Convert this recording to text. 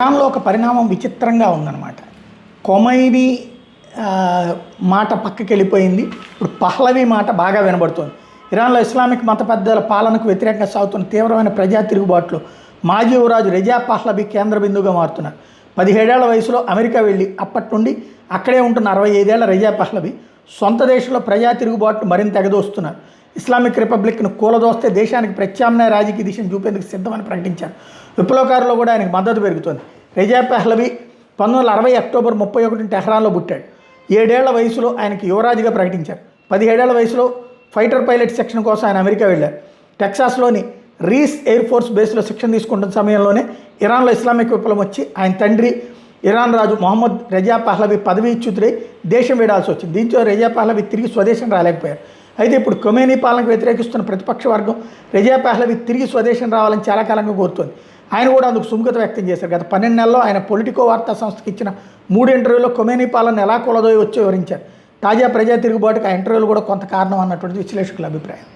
ఇరాన్లో ఒక పరిణామం విచిత్రంగా ఉందన్నమాట. కొమైనీ మాట పక్కకి వెళ్ళిపోయింది. ఇప్పుడు పహ్లవీ మాట బాగా వినబడుతుంది. ఇరాన్లో ఇస్లామిక్ మత పెద్దల పాలనకు వ్యతిరేకంగా సాగుతున్న తీవ్రమైన ప్రజా తిరుగుబాట్లు మాజీ యువరాజు రెజా పహ్లవీ కేంద్ర బిందువుగా మారుతున్నారు. 17 ఏళ్ల వయసులో అమెరికా వెళ్ళి అప్పటి నుండి అక్కడే ఉంటున్న 65 ఏళ్ల రెజా పహ్లవీ సొంత దేశంలో ప్రజా తిరుగుబాట్లు మరింత ఎగదోస్తున్నారు. ఇస్లామిక్ రిపబ్లిక్ను కూలదోస్తే దేశానికి ప్రత్యామ్నాయ రాజకీయ దిశను చూపేందుకు సిద్ధమని ప్రకటించారు. విప్లవకారులు కూడా ఆయనకు మద్దతు పెరుగుతోంది. రెజా పహ్లవీ 1960 అక్టోబర్ 31 టెహ్రాన్లో పుట్టాడు. 7 ఏళ్ల వయసులో ఆయనకి యువరాజుగా ప్రకటించారు. 17 ఏళ్ల వయసులో ఫైటర్ పైలట్ శిక్షణ కోసం ఆయన అమెరికా వెళ్ళారు. టెక్సాస్లోని రీస్ ఎయిర్ ఫోర్స్ బేస్లో శిక్షణ తీసుకుంటున్న సమయంలోనే ఇరాన్లో ఇస్లామిక్ విప్లవం వచ్చి ఆయన తండ్రి ఇరాన్ రాజు మొహమ్మద్ రెజా పహ్లవీ పదవీచ్యుతుడై దేశం వీడాల్సి వచ్చింది. దీంతో రెజా పహ్లవీ తిరిగి స్వదేశం రాలేకపోయారు. అయితే ఇప్పుడు ఖొమేనీ పాలనకు వ్యతిరేకిస్తున్న ప్రతిపక్ష వర్గం రెజా పహ్లవీ తిరిగి స్వదేశం రావాలని చాలా కాలంగా కోరుతోంది. ఆయన కూడా అందుకు సుముఖత వ్యక్తం చేశారు. గత 12 నెలల్లో ఆయన పొలిటికో వార్తా సంస్థకి ఇచ్చిన 3 ఇంటర్వ్యూలో ఖొమేనీ పాలన ఎలా కూలదో వచ్చి వివరించారు. తాజా ప్రజా తిరుగుబాటుకు ఆ ఇంటర్వ్యూలు కూడా కొంత కారణం అన్నటువంటి విశ్లేషకుల అభిప్రాయం.